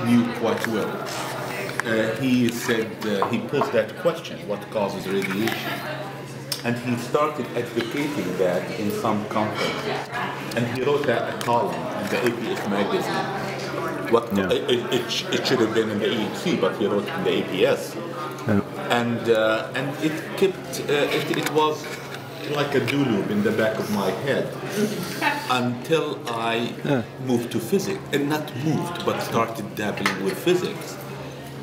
knew quite well. He said, he posed that question, what causes radiation? And he started advocating that in some conferences. And he wrote a column in the APS magazine. It should have been in the EHC, but he wrote in the APS. Yeah. And it kept, it was like a do-loop in the back of my head until I moved to physics, and not moved, but started dabbling with physics,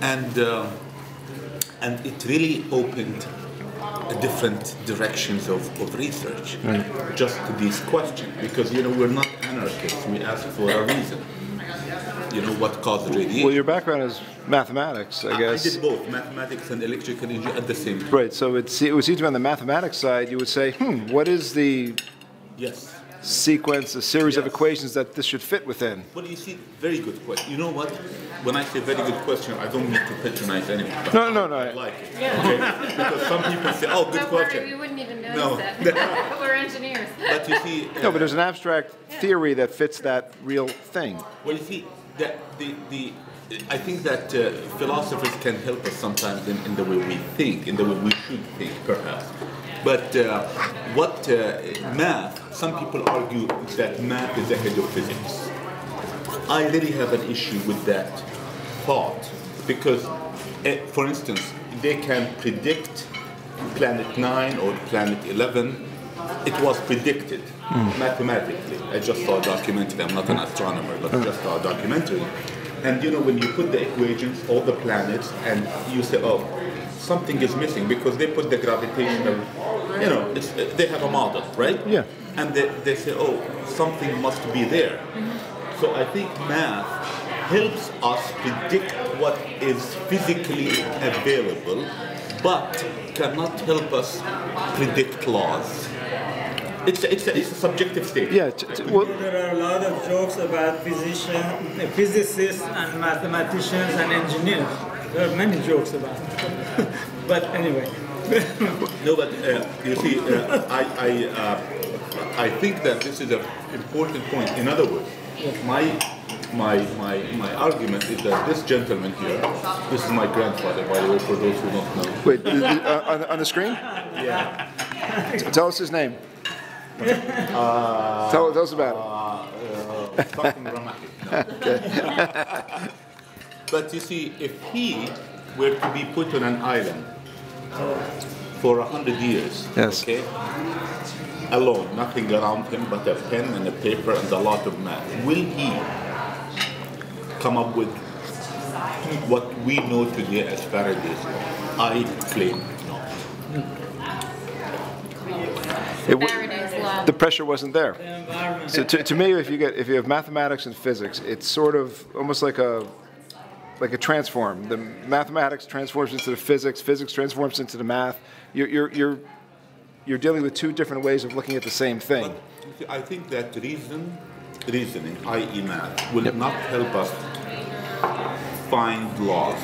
and it really opened different directions of research, just to these questions, because we're not anarchists. We ask for a reason. What caused radiation. Well, your background is mathematics, I guess. I did both mathematics and electrical engineering at the same time. Right, so it was easy on the mathematics side, you would say, what is the sequence, a series of equations that this should fit within? Well, you see, very good question. You know what? When I say very good question, I don't mean to patronize anyone. No. I like it. Okay? Because some people say, oh, good question. We wouldn't even notice that. We're engineers. But you see... no, but there's an abstract theory that fits that real thing. Well, you see, I think that philosophers can help us sometimes in the way we think, in the way we should think, perhaps. But math, some people argue that math is ahead of physics. I really have an issue with that thought, because, for instance, they can predict Planet 9 or Planet 11. It was predicted mathematically. I just saw a documentary. I'm not an astronomer, but I just saw a documentary. And when you put the equations, all the planets, and you say, oh, something is missing, because they put the gravitational, they have a model, right? Yeah. And they say, oh, something must be there. So I think math helps us predict what is physically available, but cannot help us predict laws. It's a subjective state. Yeah. There are a lot of jokes about physicists and mathematicians and engineers. There are many jokes about it. But anyway. No, but you see, I think that this is an important point. In other words, my argument is that this gentleman here, this is my grandfather, by the way, for those who don't know. Wait, on the screen? Yeah. Tell us his name. Tell us about it. Something Ramahi. No. Okay. But you see, if he were to be put on an island for 100 years, okay, alone, nothing around him but a pen and a paper and a lot of math, will he come up with what we know today as Faraday's law? I claim no. The pressure wasn't there. So to me, if you have mathematics and physics, it's sort of almost like a transform. The mathematics transforms into the physics. Physics transforms into the math. You're dealing with two different ways of looking at the same thing. But I think that reasoning, i.e. math, will not help us find laws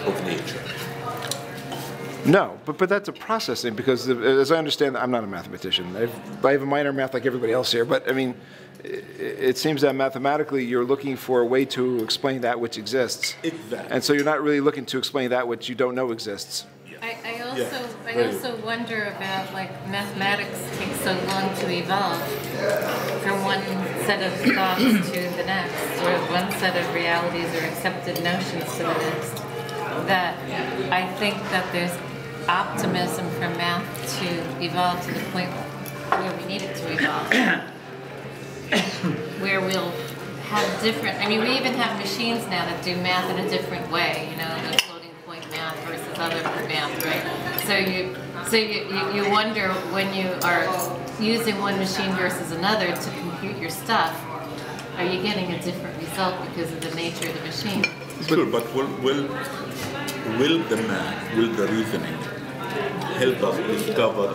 of nature. No, but that's a processing, because as I understand, I'm not a mathematician. I have a minor in math like everybody else here, but I mean, it seems that mathematically you're looking for a way to explain that which exists. Exactly. And so you're not really looking to explain that which you don't know exists. I also wonder about, like, mathematics takes so long to evolve from one set of thoughts to the next, or one set of realities or accepted notions to the next, that I think that there's optimism for math to evolve to the point where we need it to evolve, where we'll have different, I mean, we even have machines now that do math in a different way, the floating point math versus other math, right? So you wonder, when you are using one machine versus another to compute your stuff, are you getting a different result because of the nature of the machine? Sure, but will the math, will the reasoning help us discover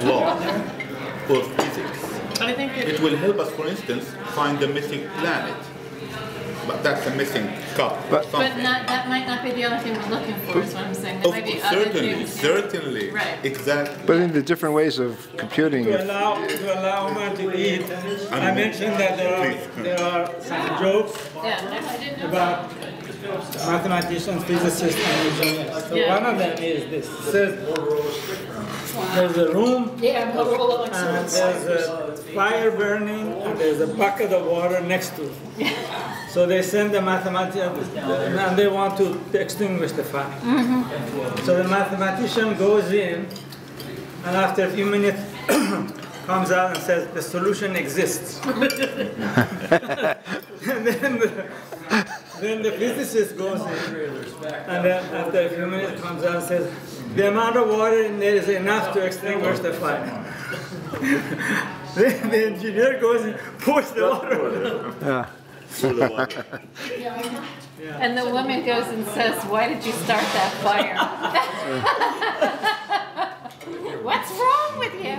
law or physics? I think it will help us, for instance, find the missing planet. But that's a missing cup. But that might not be the only thing we're looking for, is what I'm saying. There might be other things. Certainly. Right. Exactly. But in the different ways of computing. To allow Omar to eat, I mentioned that there are some jokes about mathematicians, physicists, and engineers. So one of them is this. It says there's a room, and there's a fire burning, and there's a bucket of water next to it. So they send the mathematician, and they want to extinguish the fire. So the mathematician goes in, and after a few minutes, comes out and says, the solution exists. And then the physicist goes in, and then after a few minutes comes out and says, the amount of water in there is enough to extinguish the fire. The engineer goes and pours the water. Yeah. And the woman goes and says, why did you start that fire? What's wrong with you?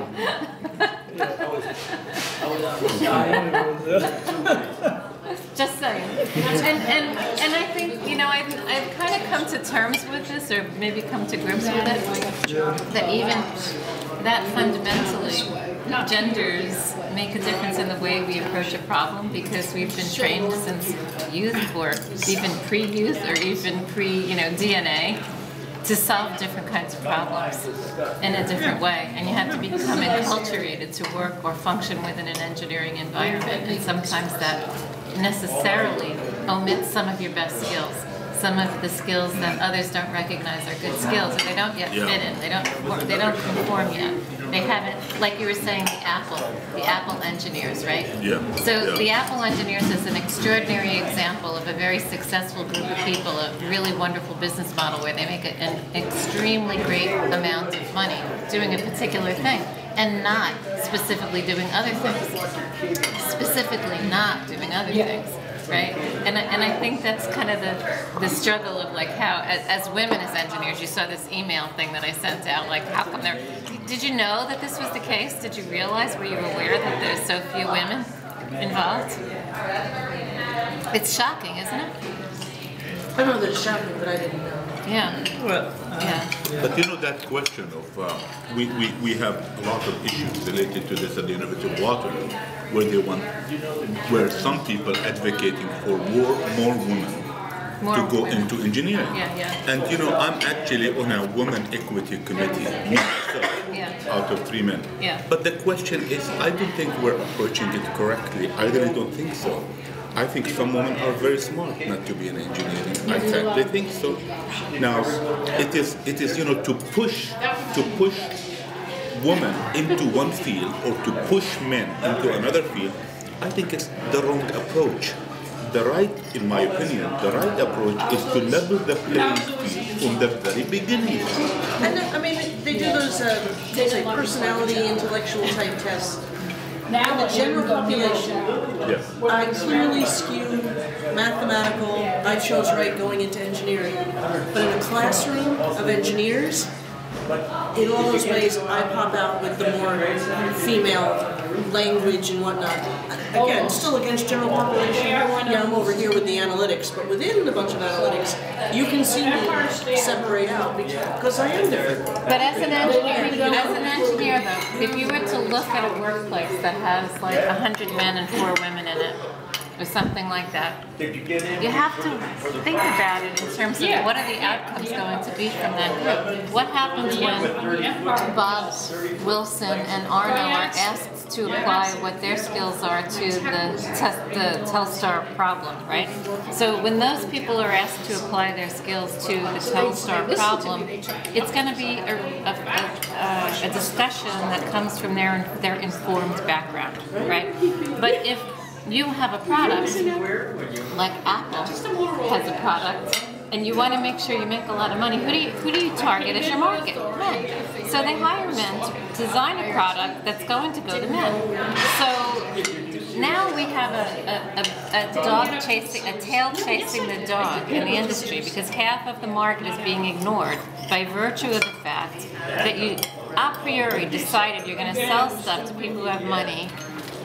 Just saying. And I think, you know, I've kind of come to terms with this, or maybe come to grips with it, that even that fundamentally, genders make a difference in the way we approach a problem, because we've been trained since youth, or even pre-youth, or even DNA, to solve different kinds of problems in a different way. And you have to become enculturated to work or function within an engineering environment. And sometimes that necessarily omits some of your best skills, some of the skills that others don't recognize are good skills, or they don't yet fit in, they don't conform yet. They haven't, like you were saying, the Apple engineers, right? Yeah. So the Apple engineers is an extraordinary example of a very successful group of people, a really wonderful business model where they make an extremely great amount of money doing a particular thing, and not specifically doing other things. Specifically not doing other things. Right, and I think that's kind of the struggle of like how, as women as engineers, you saw this email thing that I sent out, like how come there, did you know that this was the case? Did you realize, were you aware that there's so few women involved? It's shocking, isn't it? I know that it's shocking, but I didn't know. Yeah. Well, yeah. But you know that question of, we have a lot of issues related to this at the University of Waterloo, where some people advocating for more women to go into engineering. And you know, I'm actually on a women equity committee myself, out of 3 men. But the question is, I don't think we're approaching it correctly. I really don't think so. I think some women are very smart not to be in engineering. I exactly think so. Now, it is to push women into one field or to push men into another field. I think it's the wrong approach. In my opinion, the right approach is to level the playing field from the very beginning. And I mean, they do those personality, intellectual type tests. In the general population, I clearly skew mathematical, I chose right going into engineering. But in a classroom of engineers, in all those ways, I pop out with the more female language and whatnot. Again, still against general population. Yeah, I'm over here with the analytics, but within a bunch of analytics, you can see me separate out because I am different. But as an engineer though, if you were to look at a workplace that has like 100 men and 4 women in it, or something like that, you have to think about it in terms of what are the outcomes going to be from that group. What happens when Bob, Wilson, and Arno are asked to apply what their skills are to the Telstar problem, right? So when those people are asked to apply their skills to the Telstar problem, it's going to be a discussion that comes from their informed background, right? But if you have a product, like Apple has a product, and you want to make sure you make a lot of money, who do you target as your market? Men. So they hire men to design a product that's going to go to men. So now we have a tail chasing the dog in the industry, because half of the market is being ignored by virtue of the fact that you a priori decided you're going to sell stuff to people who have money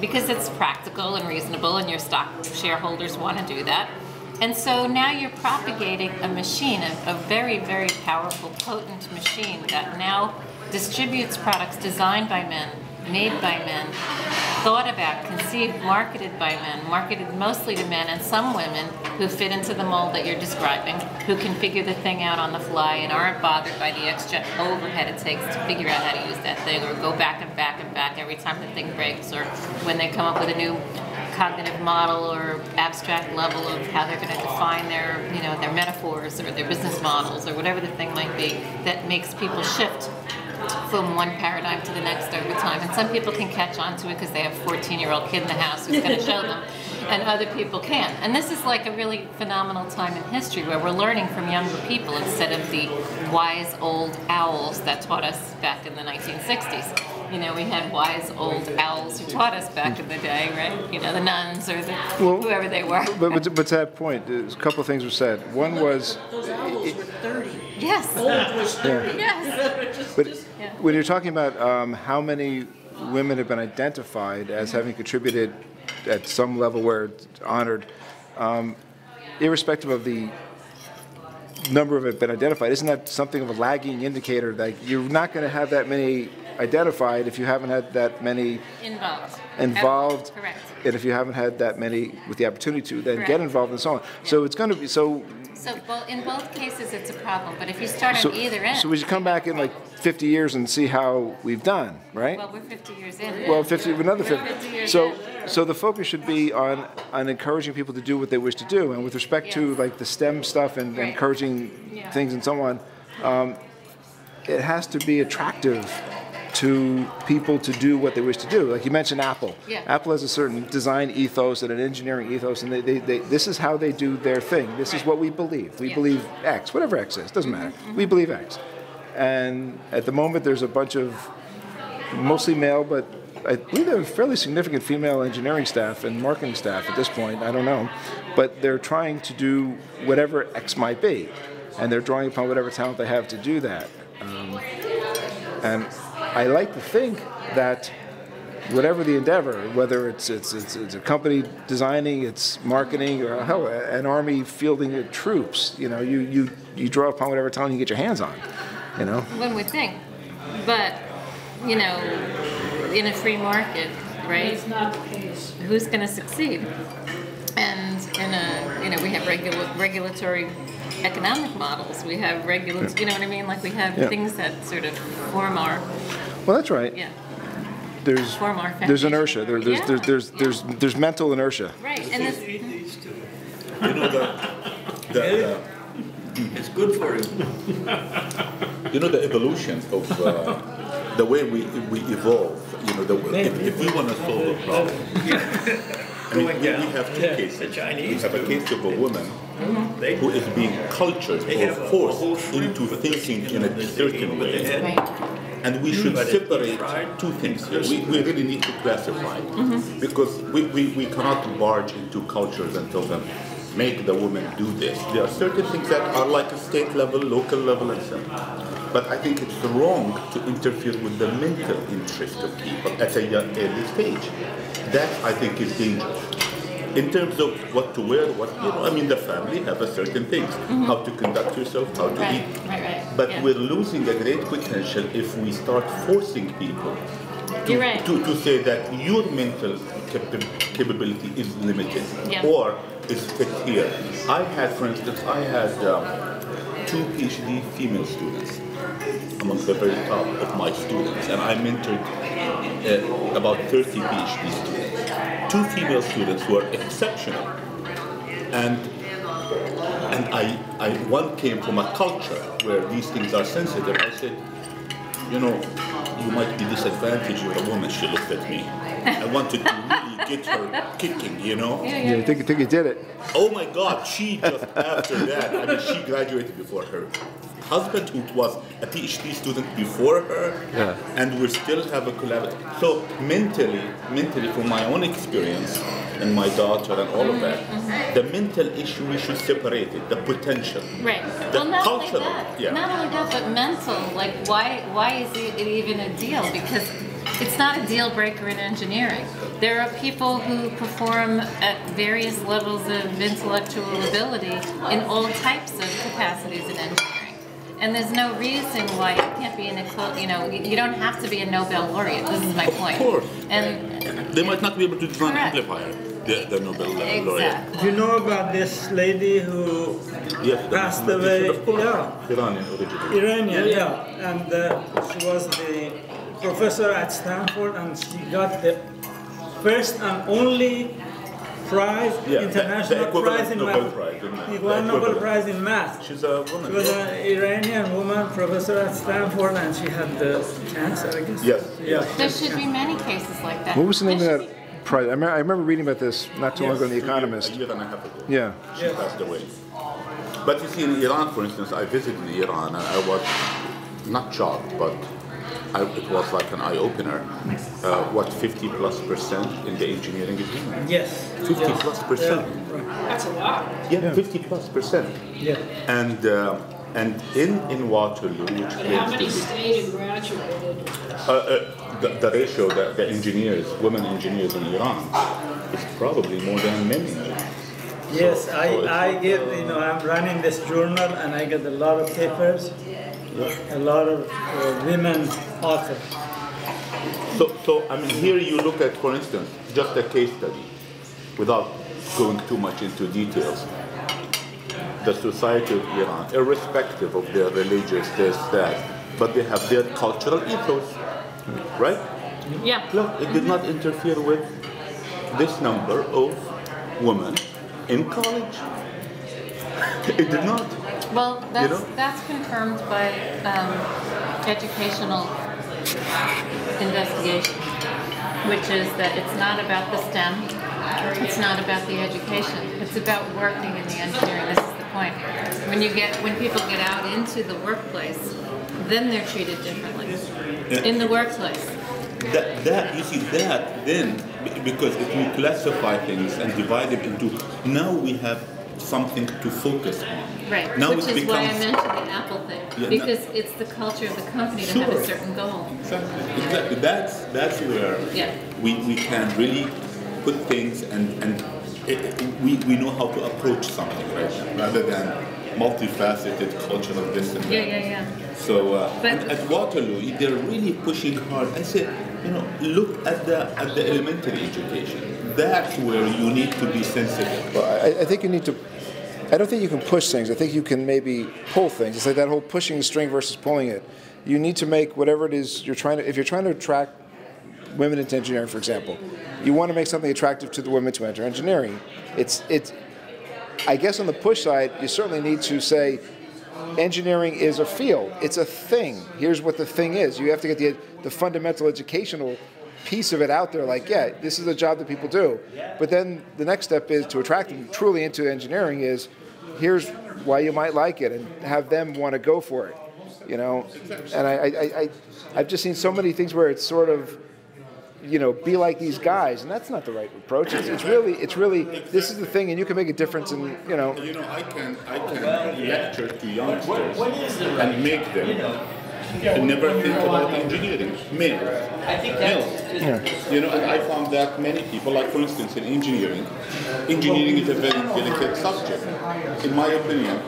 because it's practical and reasonable and your stock shareholders want to do that. And so now you're propagating a machine, a very, very powerful, potent machine that now distributes products designed by men made by men, thought about, conceived, marketed by men, marketed mostly to men and some women who fit into the mold that you're describing, who can figure the thing out on the fly and aren't bothered by the extra overhead it takes to figure out how to use that thing, or go back and back and back every time the thing breaks, or when they come up with a new cognitive model or abstract level of how they're going to define their, you know, their metaphors or their business models or whatever the thing might be, that makes people shift from one paradigm to the next over time. And some people can catch on to it because they have a 14-year-old kid in the house who's going to show them, and other people can't. And this is like a really phenomenal time in history where we're learning from younger people instead of the wise old owls that taught us back in the 1960s. You know, we had wise old owls who taught us back in the day, right? You know, the nuns or the, whoever they were. But to that point, a couple of things were said. One was... Those owls were 30. Yes. Old was 30. Yes. But when you're talking about how many women have been identified as having contributed at some level where it's honored, irrespective of the number of it been identified, isn't that something of a lagging indicator that you're not going to have that many identified if you haven't had that many involved, correct. And if you haven't had that many with the opportunity to then get involved and so on. So it's going to be so. So in both cases, it's a problem. But if you start on either end, so we should come back in like 50 years and see how we've done, right? Well, we're 50 years in. Well, another 50. 50 years so, in. so the focus should be on encouraging people to do what they wish to do, and with respect to like the STEM stuff and encouraging things and so on, it has to be attractive to people to do what they wish to do. Like you mentioned Apple. Yeah. Apple has a certain design ethos and an engineering ethos, and this is how they do their thing. This is what we believe. We believe X, whatever X is, doesn't matter. We believe X. And at the moment there's a bunch of mostly male, but I believe they have a fairly significant female engineering staff and marketing staff at this point, I don't know. But they're trying to do whatever X might be. And they're drawing upon whatever talent they have to do that. And I like to think that whatever the endeavor, whether it's a company designing, it's marketing, or hell, an army fielding the troops, you know, you draw upon whatever talent you get your hands on, you know. One would think, but you know, in a free market, right? It's not the case. Who's going to succeed? And in a, you know, we have regulatory economic models. We have you know what I mean? Like we have things that sort of form our. Well, that's right. Yeah. There's inertia. There's mental inertia. Right. And this, You know it's good for you. You know the evolution of the way we evolve. You know, if we want to solve a problem. I mean, we have two cases. We have a case of a woman who is being cultured or forced into thinking in a certain way. And we should separate two things here. We really need to classify because we cannot barge into cultures and tell them, make the woman do this. There are certain things that are like a state level, local level, and so on. But I think it's wrong to interfere with the mental interest of people at a young early stage. That, I think, is dangerous. In terms of what to wear, I mean, the family have a certain things, how to conduct yourself, how to eat. But we're losing a great potential if we start forcing people to say that your mental capability is limited or is fit here. For instance, I had 2 PhD female students among the very top of my students, and I mentored about 30 PhD students. 2 female students were exceptional, and one came from a culture where these things are sensitive. I said, you know, you might be disadvantaged with a woman. She looked at me. I wanted to really get her kicking, you know. Yeah, I think you did it. Oh my God! She just after that, I mean, she graduated before her husband, who was a PhD student before her, and we still have a collaboration. So mentally, from my own experience, and my daughter and all of that, the mental issue, we should separate it, the potential. Right. The not cultural, only that, not only that, but mental. Like, why is it even a deal? Because it's not a deal breaker in engineering. There are people who perform at various levels of intellectual ability in all types of capacities in engineering. And there's no reason why you can't be you don't have to be a Nobel laureate. This is my point. Of course. And they might not be able to design an correct. amplifier, the Nobel laureate. Exactly. Do you know about this lady who passed away? Yeah. Iranian originally. Iranian, yeah. And she was the professor at Stanford, and she got the first and only prize, international prize in Nobel math. Prize in math. He won Nobel Prize in math. She's a woman. She was an Iranian woman, professor at Stanford, and she had the cancer, I guess. Yes. Yeah. There should be many cases like that. What was the name of There that should prize? I remember reading about this not too long ago in The Economist. A year and a half ago. Yeah. She passed away. But you see, in Iran, for instance, I visited Iran, and I was not shocked, but it was like an eye-opener. 50+% in the engineering is women? Yes. 50+%. Yeah, right. That's a lot. Yeah, 50+%. Yeah. And in Waterloo, which How claims many to stayed and graduated? be the ratio, the engineers, women engineers in Iran, is probably more than men engineers. Yes, So I get, I'm running this journal, and I get a lot of papers, a lot of women authors. So I mean, here you look at, for instance, just a case study, without going too much into details. The society of Iran, irrespective of their religious, this, that, but they have their cultural ethos, right? Yeah. Look, it did not interfere with this number of women in college. It did not. Well, that's confirmed by educational investigation, which is that it's not about the STEM, it's not about the education, it's about working in the engineering. This is the point. When people get out into the workplace, then they're treated differently in the workplace. Because if you classify things and divide them into, now we have something to focus on. Right, now which is why I mentioned the Apple thing, because it's the culture of the company to have a certain goal. Exactly. That's where we can really put things and we know how to approach something, right? Rather than multifaceted cultural this and that. Yeah. So at Waterloo, they're really pushing hard. I said, look at the elementary education. That's where you need to be sensitive. Well, I think you need to. I don't think you can push things. I think you can maybe pull things. It's like that whole pushing the string versus pulling it. You need to make whatever it is you're trying to. If you're trying to attract women into engineering, for example, you want to make something attractive to the women to enter engineering. It's. I guess on the push side, you certainly need to say, engineering is a field. It's a thing. Here's what the thing is. You have to get the fundamental educational piece of it out there. Like, yeah, this is a job that people do. But then the next step is to attract them truly into engineering is, here's why you might like it, and have them want to go for it. And I've just seen so many things where it's sort of, be like these guys, and that's not the right approach. It's really this is the thing, and you can make a difference in, I can lecture to youngsters and make them never think about engineering. Males. And I found that many people, like for instance in engineering is a very delicate subject. In my opinion,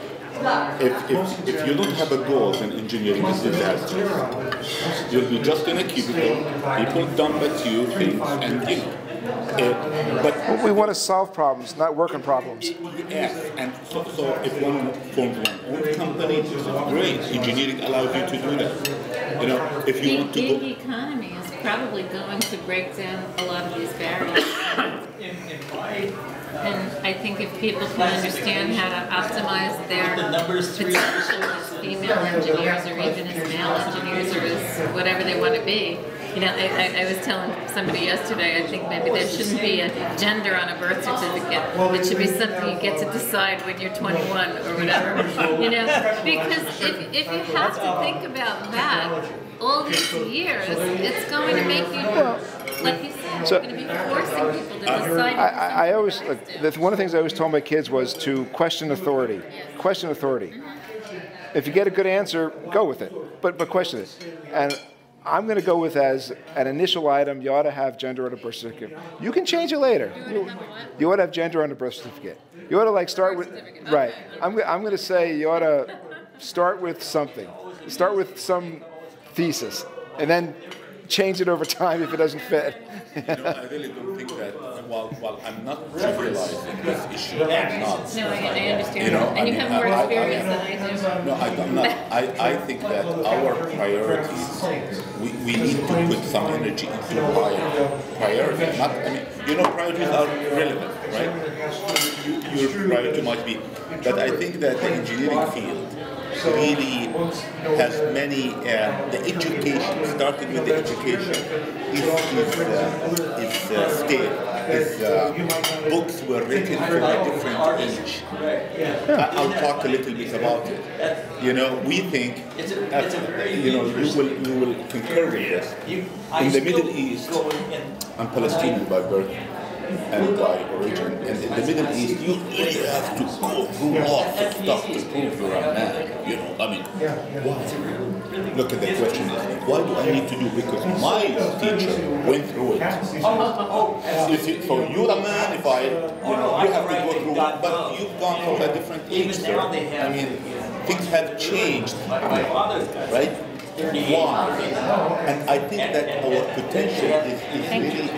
if you don't have a goal in engineering, it's disastrous. You'll be just in a cubicle, people dump at you things, and but we want to solve problems, not work on problems. Yes, and so if one forms one own company, it's great. Engineering allows you to do that. If you want to go. The gig economy is probably going to break down a lot of these barriers. And I think if people can understand how to optimize their potential as female engineers or even as male engineers or as whatever they want to be. I was telling somebody yesterday, I think maybe there shouldn't be a gender on a birth certificate. It should be something you get to decide when you're 21 or whatever. Because if you have to think about that all these years, it's going to make you, like you said, you're going to be forcing people to decide. I always, one of the things I always told my kids was to question authority. Question authority. If you get a good answer, go with it, but question it. And I'm going to go with, as an initial item, you ought to have gender on a birth certificate. You can change it later. You ought to have gender on a birth certificate. You ought to start with, right. I'm going to say you ought to start with something. Start with some thesis, and then change it over time if it doesn't fit. I really don't think that, while I'm not trivializing this issue, I'm not. No, I understand. And you have more experience than I do. No, I'm not. I think that our priorities, we need to put some energy into priorities. Priorities are relevant, right? Your priority might be, but I think that the engineering field really has many, the education, starting with the education, is scale. Books were written for a different age. I'll talk a little bit about it. We think, you will concur with this. In the Middle East, I'm Palestinian by birth and by origin, and in the Middle East, you really have to go through lots of stuff to prove you're a man. Why? Look at the question: why do I need to do? Because my teacher went through it. So you're a man. If you have to go through it, but you've gone from a different age. Things have changed, right? Why? And I think that our potential is really